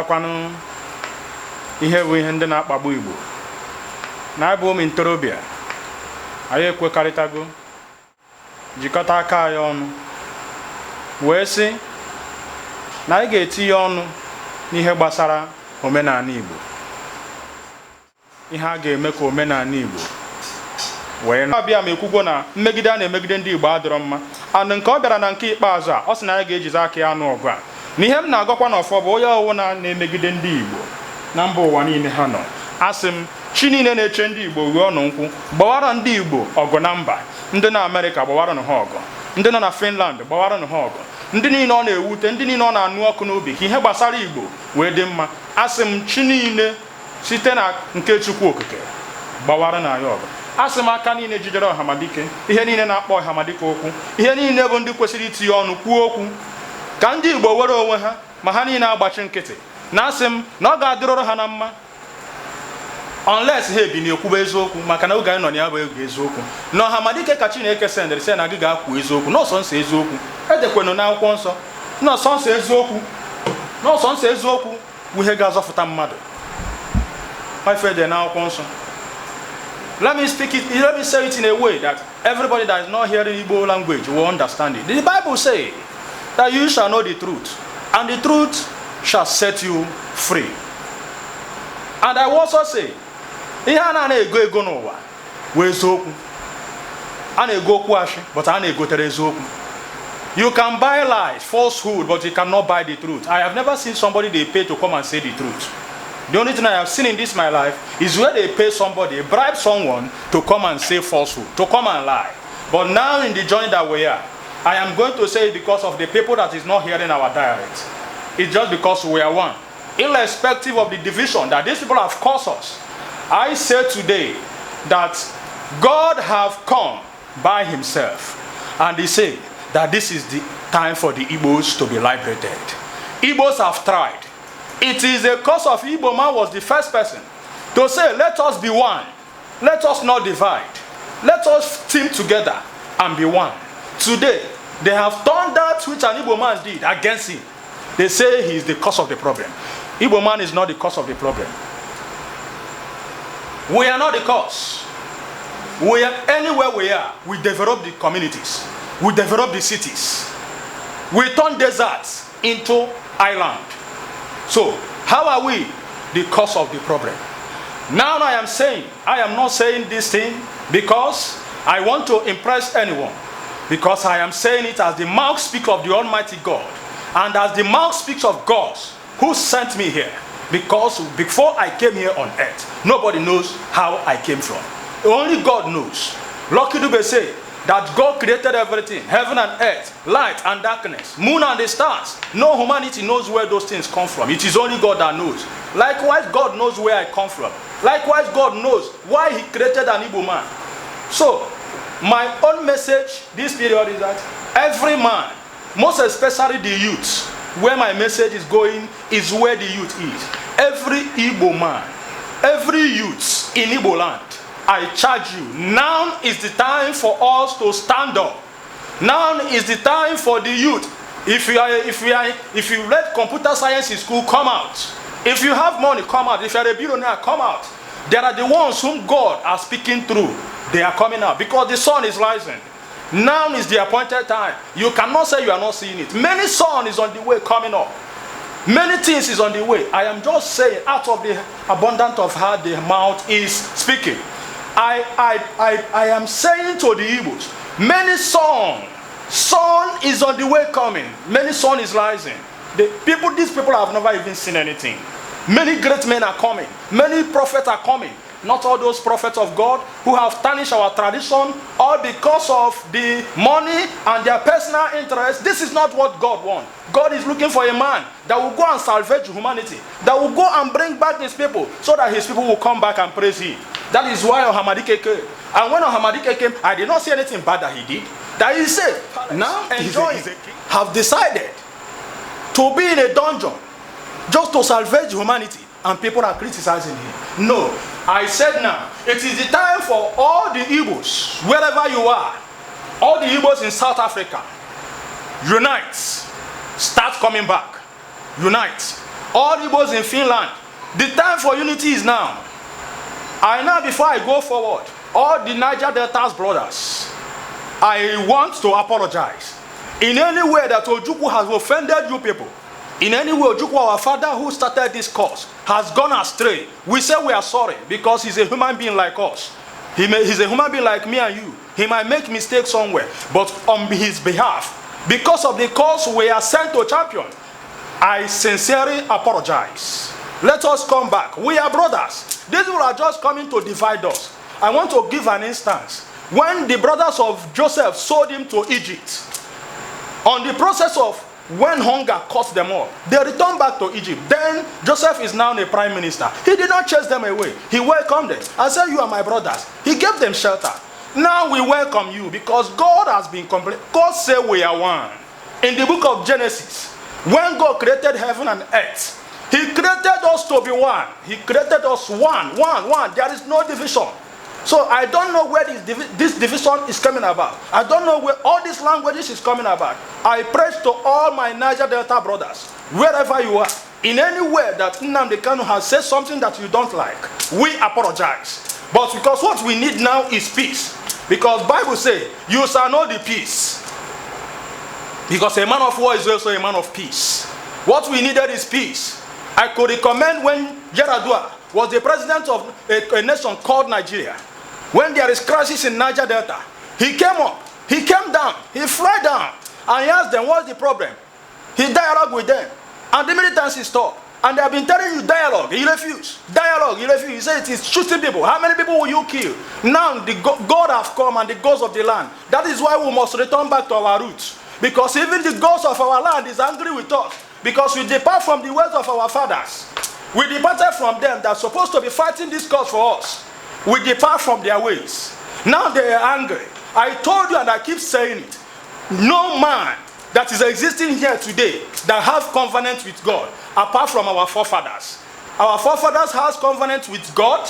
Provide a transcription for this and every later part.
matakwanụ ihe bụ ihe ndị na-akpagbu Igbo na abụ ụmụ ntorobịa anyị ekwekọrịtago jikọta aka anyị ọnụ wee sị na anyị ga-etinye ọnụ n'ihe gbasara omenala Igbo, ihe a ga-eme ka omenala Igbo wee na-abịa ma ekwugwo na mmegide a na-emegide ndị Igbo adịrọ mma. Anụ nke ọ bịara na nke ikpeazụ a, ọ sị na anyị ga-ejizi aka ya anụ ọgụ a, na ihe m na-agọkwa n'ọfọ bụ onye ọwụ na-emegide ndị Igbo na mba ụwa niile ha nọ. Asị m chi niile na-eche ndị Igbo ruo ọnụ nkwụ, gbawara ndị Igbo ọgụ na mba. Ndị na Amerịka gbawaranụ ha ọgụ, ndị nọ na Finland gbawaranụ ha ọgụ, ndị niile ọ na-ewute, ndị niile ọ na-anụ ọkụ n'obi ka ihe gbasara Igbo wee dị mma. Asị m chi niile site na nke Chukwu Okike gbawara na ya ọgụ. Asị m aka niile jidere ọhamadike, ihe niile na-akpọ ọhamadike okwu, ihe niile bụ ndị kwesịrị itinye ọnụ kwuo okwu ka ndị Igbo were onwe ha ma ha niile agbachi nkịtị. Na asị m na ọ ga-adịrọrọ ha na mma unless ha ebi na-ekwuba eziokwu, maka na oge anyị nọ na ya bụ egwu eziokwu na ọhamadike ka Chineke sendịrị sị na gị ga-akwu eziokwu n'ọsọ nsọ eziokwu. Edekwenụ n'akwụkwọ nsọ n'ọsọ nsọ eziokwu, n'ọsọ nsọ eziokwu bụ ihe ga-azọpụta mmadụ. Ife dị n'akwụkwọ nsọ. Let me say it in a way that everybody that is not hearing Igbo language will understand it. The Bible says that you shall know the truth, and the truth shall set you free. And I will also say, ihe a na-ego ego n'ụwa wee eziokwu. A na-ego okwu ashị, but a na-egotere eziokwu. You can buy lies, falsehood, but you cannot buy the truth. I have never seen somebody they pay to come and say the truth. The only thing I have seen in this my life is where they pay somebody, bribe someone to come and say falsehood, to come and lie. But now in the journey that we are, I am going to say it because of the people that is not hearing our dialect. It's just because we are one. Irrespective of the division that these people have caused us, I say today that God have come by himself and he said that this is the time for the Igbos to be liberated. Igbos have tried. It is a cause of Igbo man was the first person to say, let us be one. Let us not divide. Let us team together and be one. Today, they have done that which an Igbo man did against him. They say he is the cause of the problem. Igbo man is not the cause of the problem. We are not the cause. We are anywhere we are. We develop the communities. We develop the cities. We turn deserts into island. So, how are we the cause of the problem? Now I am not saying this thing because I want to impress anyone. Because I am saying it as the mouth speaks of the Almighty God. And as the mouth speaks of God who sent me here. Because before I came here on earth, nobody knows how I came from. Only God knows. Lucky Dube say that God created everything, heaven and earth, light and darkness, moon and the stars. No humanity knows where those things come from. It is only God that knows. Likewise, God knows where I come from. Likewise, God knows why he created an Igbo man. So, my own message this period is that every man, most especially the youth, where my message is going is where the youth is. Every Igbo man, every youth in Igbo land, I charge you, now is the time for us to stand up. Now is the time for the youth. If you read computer science in school, come out. If you have money, come out. If you are a billionaire, come out. There are the ones whom God are speaking through. They are coming out because the sun is rising. Now is the appointed time. You cannot say you are not seeing it. Many sun is on the way coming up. Many things is on the way. I am just saying, out of the abundance of heart, the mouth is speaking. I am saying to the Igbos, many sun is on the way coming. Many sun is rising. These people have never even seen anything. Many great men are coming. Many prophets are coming. Not all those prophets of God who have tarnished our tradition, all because of the money and their personal interest. This is not what God wants. God is looking for a man that will go and salvage humanity, that will go and bring back his people, so that his people will come back and praise him. That is why Ohamadike came. And when Ohamadike came, I did not see anything bad that he did. That he said, now have decided to be in a dungeon just to salvage humanity, and people are criticizing him. No, I said now, it is the time for all the Igbos, wherever you are, all the Igbos in South Africa, unite, start coming back, unite. all Igbos in Finland, the time for unity is now. I now, before I go forward, all the Niger Delta's brothers, I want to apologize. In any way that Ojukwu has offended you people, in any way Ojukwu, our father who started this cause, has gone astray, we say we are sorry because he's a human being like us. He's a human being like me and you. He might make mistakes somewhere, but on his behalf, because of the cause we are sent to champion, I sincerely apologize. Let us come back. We are brothers. These people are just coming to divide us. I want to give an instance. When the brothers of Joseph sold him to Egypt, on the process of when hunger caught them all, they returned back to Egypt. Then Joseph is now the prime minister. He did not chase them away. He welcomed them and said, you are my brothers. He gave them shelter. Now we welcome you because God has been complete. God said we are one. In the book of Genesis, when God created heaven and earth, he created us to be one. He created us one. There is no division. So I don't know where this division is coming about. I don't know where all these languages is coming about. I pray to all my Niger Delta brothers, wherever you are, in any way that Nnamdi Kanu has said something that you don't like, we apologize. But because what we need now is peace. Because Bible says, you shall know the peace. Because a man of war is also a man of peace. What we needed is peace. I could recommend when Yaradua was the president of a nation called Nigeria. When there is crisis in Niger Delta, he came up, he came down, he flew down, and he asked them, what's the problem? He dialogued with them, and the militancy stopped. And they have been telling you dialogue, you refuse. Dialogue, you refuse. You say it is shooting people. How many people will you kill? Now the God have come and the gods of the land. That is why we must return back to our roots. Because even the gods of our land is angry with us. Because we depart from the ways of our fathers. We departed from them that are supposed to be fighting this cause for us. We depart from their ways. Now they are angry. I told you and I keep saying it. No man that is existing here today that have covenant with God, apart from our forefathers. Our forefathers has covenant with God,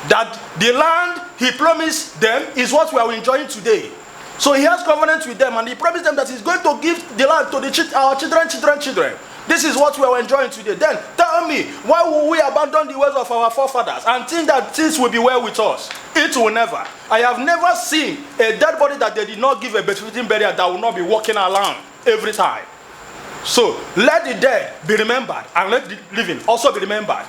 that the land he promised them is what we are enjoying today. So he has covenant with them and he promised them that he's going to give the land to our children. This is what we are enjoying today. Then tell me, why will we abandon the ways of our forefathers and think that things will be well with us? It will never. I have never seen a dead body that they did not give a befitting burial that will not be walking around every time. So let the dead be remembered and let the living also be remembered.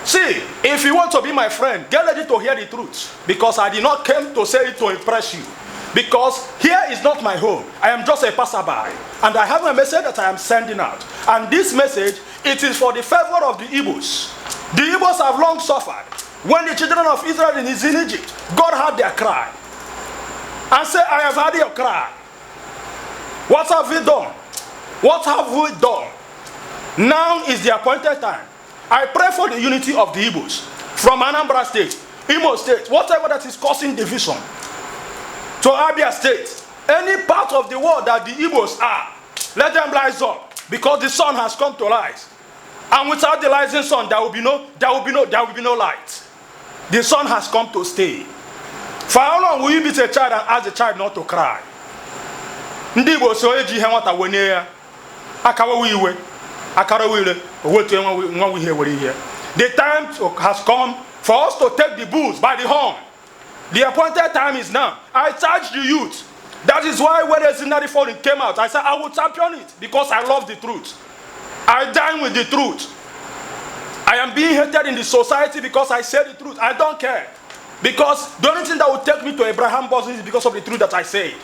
See, if you want to be my friend, get ready to hear the truth, because I did not come to say it to impress you. Because here is not my home. I am just a passerby. And I have a message that I am sending out. And this message, it is for the favor of the Igbos. The Igbos have long suffered. When the children of Israel is in Egypt, God heard their cry. And said, I have heard your cry. What have we done? What have we done? Now is the appointed time. I pray for the unity of the Igbos. From Anambra State, Imo State, whatever that is causing division, to Abia State, any part of the world that the Igbos are, let them rise up, because the sun has come to rise. And without the rising sun, there will be no light. The sun has come to stay. For how long will you beat a child and ask the child not to cry? Ndị Igbo so eji ihe nwata wenye ya, akawewe iwe, akarawire, owetu nwa ihe were ihe. The time has come for us to take the bulls by the horn. The appointed time is now. I charge the youth. That is why when Ezinari Forum came out, I said I will champion it because I love the truth. I dine with the truth. I am being hated in the society because I say the truth. I don't care. Because the only thing that will take me to Abraham bosom is because of the truth that I say.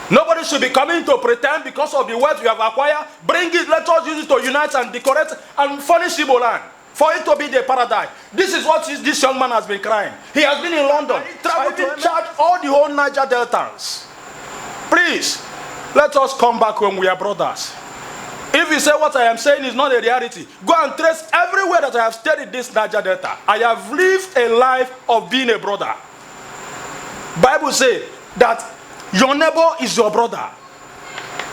Nobody should be coming to pretend because of the wealth we have acquired. Bring it, let us use it to unite and decorate and furnish Igbo land. For it to be the paradise. This is what this young man has been crying. He has been in London. He traveled to charge all the whole Niger Deltans. Please, let us come back when we are brothers. If you say what I am saying is not a reality, go and trace everywhere that I have studied this Niger Delta. I have lived a life of being a brother. Bible says that your neighbor is your brother.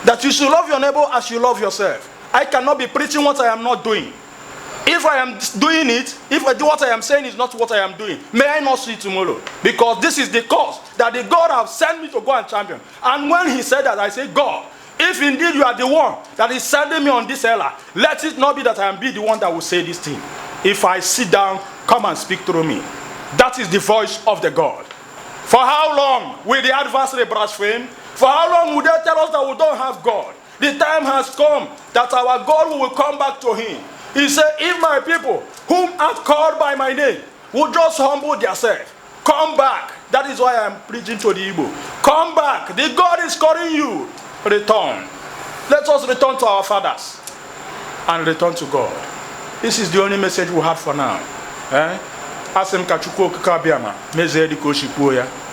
That you should love your neighbor as you love yourself. I cannot be preaching what I am not doing. If I am doing it, if I do what I am saying is not what I am doing, may I not see tomorrow. Because this is the cause that the God has sent me to go and champion. And when he said that, I said, God, If indeed you are the one that is sending me on this error, let it not be that I am the one that will say this thing. If I sit down, come and speak through me. That is the voice of the God. For how long will the adversary blaspheme? For how long will they tell us that we don't have God? The time has come that our God will come back to him. He said, if my people, whom are called by my name, will just humble themselves, come back. That is why I am preaching to the Igbo. Come back. The God is calling you. Return. Let us return to our fathers and return to God. This is the only message we have for now. Asim Kachukwu Kabiama, Meze Dikoshi Poya.